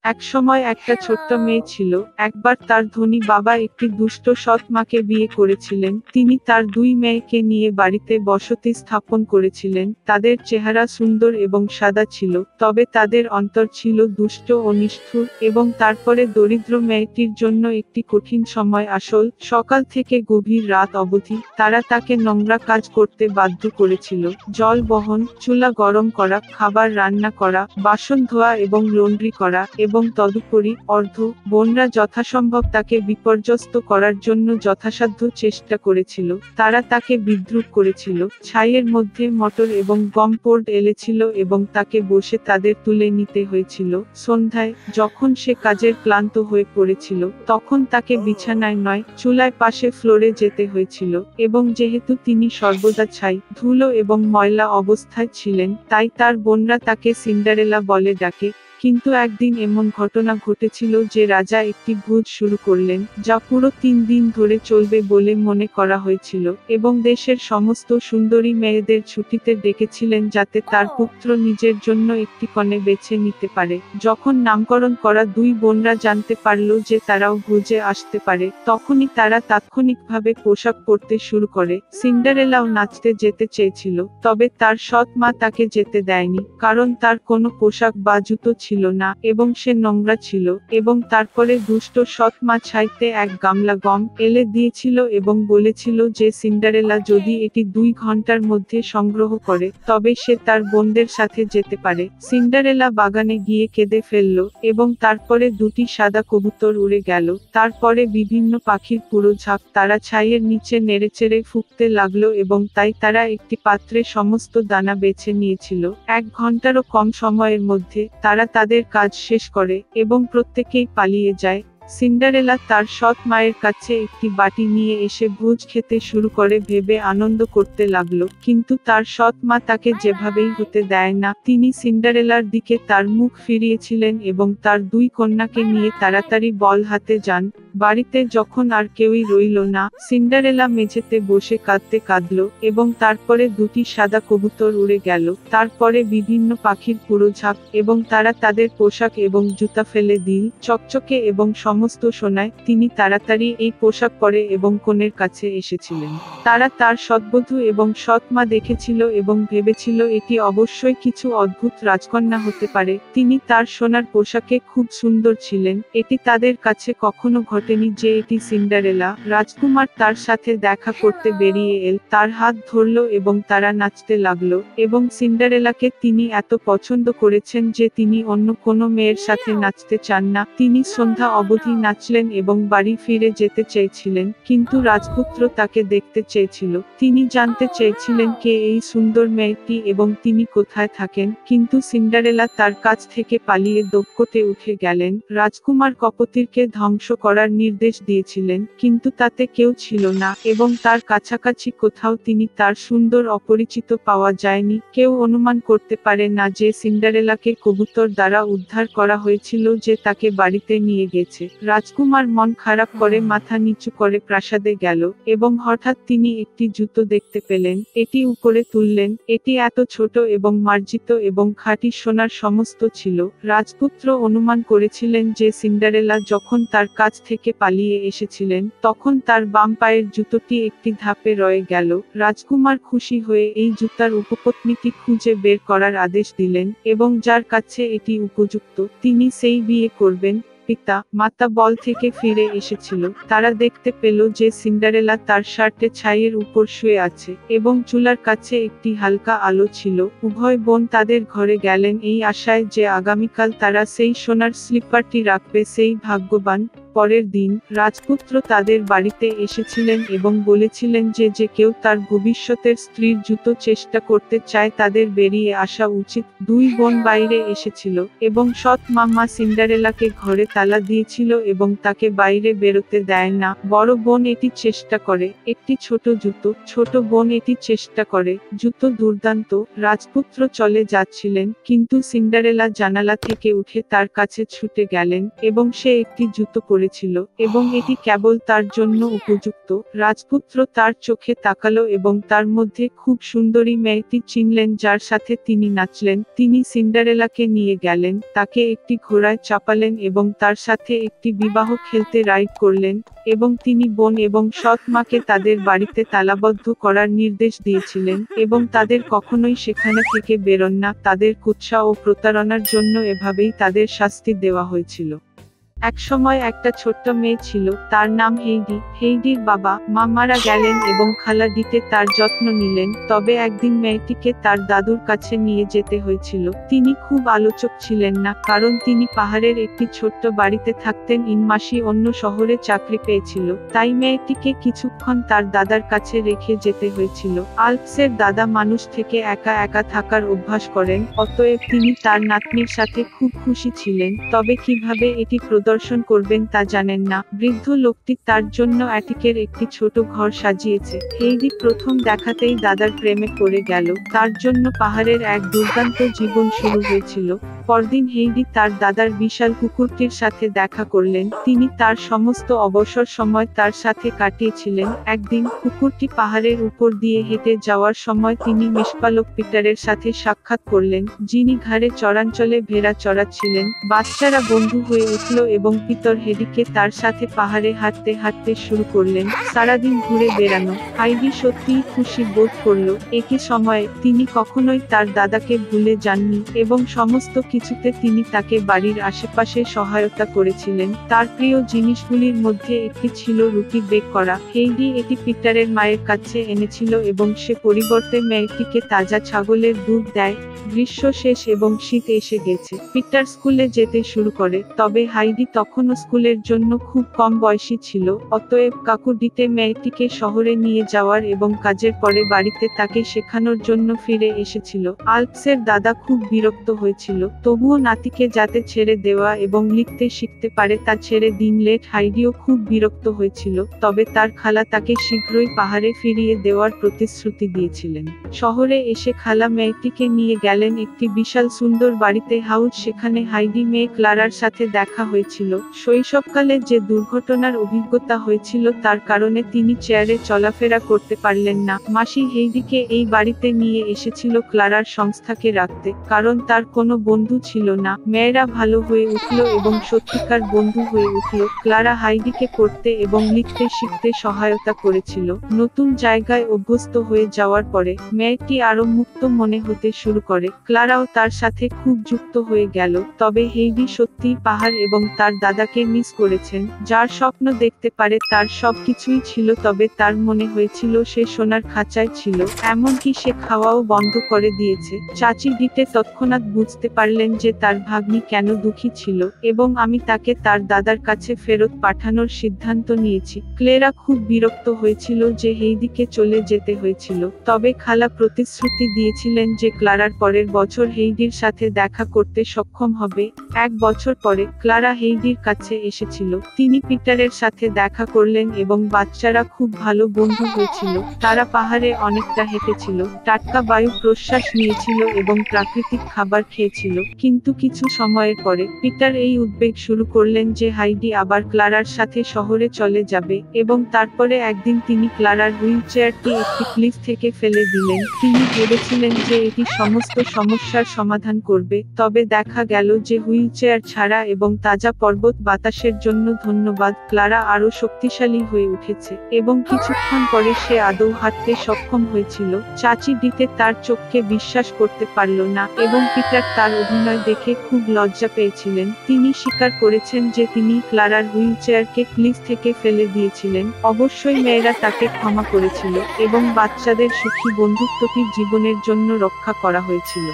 একসময় একটা ছোট্ট মেয়ে ছিল। একবার তার ধনী বাবা একটি দুষ্ট সৎ মাকে বিয়ে করেছিলেন। তিনি তার দুই মেয়েকে নিয়ে বাড়িতে বসতি স্থাপন করেছিলেন। তাদের চেহারা সুন্দর এবং সাদা ছিল, তবে তাদের অন্তর ছিল দুষ্ট ও নিষ্ঠুর। এবং তারপরে দরিদ্র মেয়েটির জন্য একটি কঠিন সময় আসল। সকাল থেকে গভীর রাত অবধি তারা তাকে নোংরা কাজ করতে বাধ্য করেছিল। জল বহন, চুলা গরম করা, খাবার রান্না করা, বাসন ধোয়া এবং লন্ড্রি করা, এবং তদুপরি বোনরা যথাসম্ভব তাকে বিপর্যস্ত করার জন্য যথাসাধ্য চেষ্টা করেছিল। তারা তাকে বিদ্রূপ করেছিল। ছাইয়ের মধ্যে মটর এবং গম পোড় এলেছিল এবং তাকে বসে তাদের তুলে নিতে হয়েছিল। সন্ধ্যায়, যখন সে কাজের ক্লান্ত হয়ে পড়েছিল, তখন তাকে বিছানায় নয়, চুলায় পাশে ফ্লোরে যেতে হয়েছিল। এবং যেহেতু তিনি সর্বদা ছাই, ধুলো এবং ময়লা অবস্থায় ছিলেন, তাই তার বোনরা তাকে সিন্ডারেলা বলে ডাকে। কিন্তু একদিন এমন ঘটনা ঘটেছিল যে রাজা একটি ভোজ শুরু করলেন, যা পুরো 3 দিন ধরে চলবে বলে মনে করা হয়েছিল, এবং দেশের সমস্ত সুন্দরী মেয়েদের ছুটিতে ডেকেছিলেন যাতে তার পুত্র নিজের জন্য একটি কনে বেছে নিতে পারে। যখন নামকরণ করা দুই বোনরা জানতে পারল যে তারাও ভোজে আসতে পারে, তখনই তারা তাৎক্ষণিকভাবে পোশাক পরতে শুরু করে। সিন্ডারেলাও নাচতে যেতে চেয়েছিল, তবে তার সৎ মা তাকে যেতে দেয়নি, কারণ তার কোনো পোশাক বা জুতো ছিল না, এবং সে নোংরা ছিল। এবং তারপরে দুষ্ট সৎ মা ছাইতে এক গামলা গম এলে দিয়েছিল এবং বলেছিল যে সিন্ডারেলা যদি এটি 2 ঘন্টার মধ্যে সংগ্রহ করে, তবে সে তার বোনদের সাথে যেতে পারে। সিন্ডারেলা বাগানে গিয়ে কেঁদে ফেলল, এবং তারপরে 2টি সাদা কবুতর উড়ে গেল। তারপরে বিভিন্ন পাখির পুরো ঝাঁক তারা ছাইয়ের নিচে নেড়েচেড়ে ফুঁকতে লাগলো, এবং তাই তারা একটি পাত্রে সমস্ত দানা বেছে নিয়েছিল। 1 ঘন্টারও কম সময়ের মধ্যে তারা তাদের কাজ শেষ করে, এবং প্রত্যেকেই পালিয়ে যায়। সিন্ডারেলা তার সৎ মায়ের কাছে একটি বাটি নিয়ে এসে ভোজ খেতে শুরু করে ভেবে আনন্দ করতে লাগলো, কিন্তু তার সৎ মা তাকে যেভাবেই হতে দেয় না। তিনি সিন্ডারেলার দিকে তার মুখ ফিরিয়েছিলেন এবং তার 2 কন্যাকে নিয়ে তাড়াতাড়ি বল হাতে যান। বাড়িতে যখন আর কেউই রইল না, সিন্ডারেলা মেঝেতে বসে কাঁদতে কাঁদলো, এবং তারপরে 2টি সাদা কবুতর উড়ে গেল। তারপরে বিভিন্ন পাখির পুরো ঝাঁক, এবং তারা তাদের পোশাক এবং জুতা ফেলে দিল চকচকে এবং সমস্ত সোনায়। তিনি তাড়াতাড়ি এই পোশাক পরে এবং কনের কাছে এসেছিলেন। তারা তার সৎবধূ এবং সৎ মা দেখেছিল এবং ভেবেছিল এটি অবশ্যই কিছু অদ্ভুত রাজকন্যা হতে পারে। তিনি তার সোনার পোশাকে খুব সুন্দর ছিলেন। এটি তাদের কাছে কখনো ঘটেনি যে এটি সিন্ডারেলা। রাজকুমার তার সাথে দেখা করতে বেরিয়ে এল, তার হাত ধরল এবং তারা নাচতে লাগলো, এবং সিন্ডারেলাকে তিনি এত পছন্দ করেছেন যে তিনি অন্য কোনো মেয়ের সাথে নাচতে চান না। তিনি সন্ধ্যা অবধি নাচলেন এবং বাড়ি ফিরে যেতে চেয়েছিলেন, কিন্তু রাজপুত্র তাকে দেখতে চেয়েছিল। তিনি জানতে চেয়েছিলেন কে এই সুন্দর মেয়েটি এবং তিনি কোথায় থাকেন, কিন্তু সিন্ডারেলা তার কাছ থেকে পালিয়ে দোপকোটে উঠে গেলেন। রাজকুমার কপোতিরকে ধ্বংস করার নির্দেশ দিয়েছিলেন, কিন্তু তাতে কেউ ছিল না, এবং তার কাছাকাছি কোথাও তিনি তার সুন্দর অপরিচিত পাওয়া যায়নি। কেউ অনুমান করতে পারে না যে সিন্ডারেলাকে কবুতর দ্বারা উদ্ধার করা হয়েছিল যে তাকে বাড়িতে নিয়ে গেছে। রাজকুমার মন খারাপ করে মাথা নিচু করে প্রাসাদে গেল, এবং হঠাৎ তিনি একটি জুতো দেখতে পেলেন। এটি উপরে তুললেন। এটি এত ছোট এবং মার্জিত এবং খাঁটি সোনার সমস্ত ছিল। রাজপুত্র অনুমান করেছিলেন যে সিন্ডারেলা যখন তার কাছ থেকে পালিয়ে এসেছিলেন, তখন তার বাম পায়ের জুতোটি একটি ধাপে রয়ে গেল। রাজকুমার খুশি হয়ে এই জুতার উপপত্নীটি খুঁজে বের করার আদেশ দিলেন, এবং যার কাছে এটি উপযুক্ত তিনি সেই বিয়ে করবেন। পিতা মাতা বল থেকে ফিরে এসেছিল। তারা দেখতে পেল যে সিন্ডারেলা তার শার্টে ছাইয়ের উপর শুয়ে আছে, এবং চুলার কাছে একটি হালকা আলো ছিল। উভয় বোন তাদের ঘরে গেলেন এই আশায় যে আগামীকাল তারা সেই সোনার স্লিপারটি রাখবে। সেই ভাগ্যবান। পরের দিন রাজপুত্র তাদের বাড়িতে এসেছিলেন এবং বলেছিলেন যে যে কেউ তার ভবিষ্যতের স্ত্রীর জুতো চেষ্টা করতে চায় তাদের বেরিয়ে আসা উচিত। 2 বোন বাইরে এসেছিল, এবং সৎ মাম্মা সিন্ডারেলাকে ঘরে তালা দিয়েছিল এবং তাকে বাইরে বেরোতে দেয় না। বড় বোন এটি চেষ্টা করে, একটি ছোট জুতো। ছোট বোন এটি চেষ্টা করে, জুতো দুর্দান্ত। রাজপুত্র চলে যাচ্ছিলেন, কিন্তু সিন্ডারেলা জানালা থেকে উঠে তার কাছে ছুটে গেলেন, এবং সে একটি জুতো পরে করেছিল এবং এটি কেবল তার জন্য উপযুক্ত। রাজপুত্র তার চোখে তাকালো এবং তার মধ্যে খুব সুন্দরী মেয়েটি চিনলেন যার সাথে তিনি নাচলেন। তিনি সিন্ডারেলাকে নিয়ে গেলেন, তাকে একটি ঘোড়ায় চাপালেন এবং তার সাথে একটি বিবাহ খেলতে রাইড করলেন এবং তিনি বোন এবং সৎ মাকে তাদের বাড়িতে তালাবদ্ধ করার নির্দেশ দিয়েছিলেন এবং তাদের কখনোই সেখানে থেকে বেরোন না। তাদের কুৎসা ও প্রতারণার জন্য এভাবেই তাদের শাস্তি দেওয়া হয়েছিল। একসময় একটা ছোট্ট মেয়ে ছিল, তার নাম হেইডি। হেইডির বাবা মা মারা গেলেন এবং খালা ডিটে তার যত্ন নিলেন। তবে একদিন মেয়েটিকে তার দাদুর কাছে নিয়ে যেতে হয়েছিল। তিনি খুব আলোচক ছিলেন না, কারণ তিনি পাহাড়ের একটি ছোট্ট বাড়িতে থাকতেন। ইনমাসি অন্য শহরে চাকরি পেয়েছিল, তাই মেয়েটিকে কিছুক্ষণ তার দাদার কাছে রেখে যেতে হয়েছিল। আল্পসের দাদা মানুষ থেকে একা একা থাকার অভ্যাস করেন, অতএব তিনি তার নাতনির সাথে খুব খুশি ছিলেন। তবে কিভাবে এটি প্রদর্শন করবেন তা জানেন না। বৃদ্ধ লোকটি তার জন্য অ্যাটিকের একটি ছোট ঘর সাজিয়েছে। হেইডি প্রথম দেখাতেই দাদার প্রেমে পড়ে গেল। তার জন্য পাহাড়ের এক দুর্দান্ত জীবন শুরু হয়েছিল। পরদিন হেইডি তার দাদার বিশাল কুকুরটির সাথে দেখা করলেন। তিনি তার সমস্ত অবসর সময় তার সাথে কাটিয়েছিলেন। একদিন কুকুরটি পাহাড়ের উপর দিয়ে হেঁটে যাওয়ার সময় তিনি মেষপালক পিটারের সাথে সাক্ষাৎ করলেন, যিনি ঘাড়ে চরাঞ্চলে ভেড়া চড়াচ্ছিলেন। বাচ্চারা বন্ধু হয়ে উঠল এবং পিতর হেইডিকে তার সাথে পাহাড়ে হাঁটতে হাঁটতে শুরু করলেন, সারাদিন ঘুরে বেড়ানো। হাইডি সত্যিই খুশি বোধ করল। একই সময়ে তিনি কখনোই তার দাদাকে ভুলে যাননি এবং সমস্ত কিছুতে তিনি তাকে বাড়ির আশেপাশে সহায়তা করেছিলেন। তার প্রিয় জিনিসগুলির মধ্যে একটি ছিল রুটি বেক করা। হেইডি এটি পিটারের মায়ের কাছে এনেছিল এবং সে পরিবর্তে মেয়েটিকে তাজা ছাগলের দুধ দেয়। গ্রীষ্ম শেষ এবং শীত এসে গেছে। পিটার স্কুলে যেতে শুরু করে, তবে হাইডি তখনও স্কুলের জন্য খুব কম বয়সী ছিল। অতএব কাকু ডিটে মেয়েটিকে শহরে নিয়ে যাওয়ার এবং কাজের পরে বাড়িতে তাকে শেখানোর জন্য ফিরে এসেছিল। আল্পসের দাদা খুব বিরক্ত হয়েছিল, তবুও নাতিকে যাতে ছেড়ে দেওয়া এবং লিখতে শিখতে পারে তা ছেড়ে দিন লেট। হাইডিও খুব বিরক্ত হয়েছিল, তবে তার খালা তাকে শীঘ্রই পাহাড়ে ফিরিয়ে দেওয়ার প্রতিশ্রুতি দিয়েছিলেন। শহরে এসে খালা মেয়েটিকে নিয়ে গেলেন একটি বিশাল সুন্দর বাড়িতে হাউস। সেখানে হাইডি মেয়ে ক্লারার সাথে দেখা হয়েছিল। শৈশবকালে যে দুর্ঘটনার অভিজ্ঞতা হয়েছিল তার কারণে তিনি চেয়ারে চলাফেরা করতে পারলেন না। মাসি হেইডিকে এই বাড়িতে নিয়ে এসেছিল ক্লারার সংস্থাকে রাখতে, কারণ তার কোনো বন্ধু ছিল না। মেয়েরা ভালো হয়ে উঠল এবং সত্যিকার বন্ধু হয়ে উঠল। ক্লারা হাইডিকে পড়তে এবং লিখতে শিখতে সহায়তা করেছিল। নতুন জায়গায় অভ্যস্ত হয়ে যাওয়ার পরে মেয়েটি আরো মুক্ত মনে হতে শুরু করে। ক্লারাও তার সাথে খুব যুক্ত হয়ে গেল। তবে হেইডি সত্যিই পাহাড় এবং তার দাদাকে মিস করেছেন। যার স্বপ্ন দেখতে পারে তার সবকিছুই ছিল, তবে তার মনে হয়েছিল সে সোনার খাঁচায় ছিল। এমনকি সে খাওয়াও বন্ধ করে দিয়েছে। চাচি ডিটে তৎক্ষণাৎ বুঝতে পারলেন যে তার ভাগ্নি কেন দুঃখী ছিল এবং আমি তাকে তার দাদার কাছে ফেরত পাঠানোর সিদ্ধান্ত নিয়েছি। ক্লেরা খুব বিরক্ত হয়েছিল যে হেইডিকে চলে যেতে হয়েছিল, তবে খালা প্রতিশ্রুতি দিয়েছিলেন যে ক্লারার পরের বছর হেইডির সাথে দেখা করতে সক্ষম হবে। এক বছর পরে ক্লারা হেইডির কাছে এসেছিল। তিনি পিটারের সাথে দেখা করলেন এবং বাচ্চারা খুব ভালো বন্ধু হয়েছিল। তারা পাহাড়ে অনেকটা হেঁটেছিল, টাটকা বায়ু প্রশ্বাস নিয়েছিল এবং প্রাকৃতিক খাবার খেয়েছিল। কিন্তু কিছু সময়ের পরে পিটার এই উদ্বেগ শুরু করলেন যে হাইডি আবার ক্লারার সাথে শহরে চলে যাবে এবং তারপরে একদিন তিনি ক্লারার হুইল চেয়ারটি একটি ক্লিফ থেকে ফেলে দিলেন। তিনি ভেবেছিলেন যে এটি সমস্ত সমস্যার সমাধান করবে, তবে দেখা গেল যে হুইল চেয়ার ছাড়া এবং তাজা পর্বত বাতাসের জন্য ধন্যবাদ ক্লারা আরো শক্তিশালী হয়ে উঠেছে এবং কিছুক্ষণ পরে সে আদৌ হাঁটতে সক্ষম হয়েছিল। চাচি ডিটে তার চোখকে বিশ্বাস করতে পারল না এবং পিটার তার অভিনয় দেখে খুব লজ্জা পেয়েছিলেন। তিনি স্বীকার করেছেন যে তিনি ক্লারার হুইল চেয়ারকে ক্লিফ থেকে ফেলে দিয়েছিলেন। অবশ্যই মেয়েরা তাকে ক্ষমা করেছিল এবং বাচ্চাদের সুখী বন্ধুত্বটি জীবনের জন্য রক্ষা করা হয়েছিল।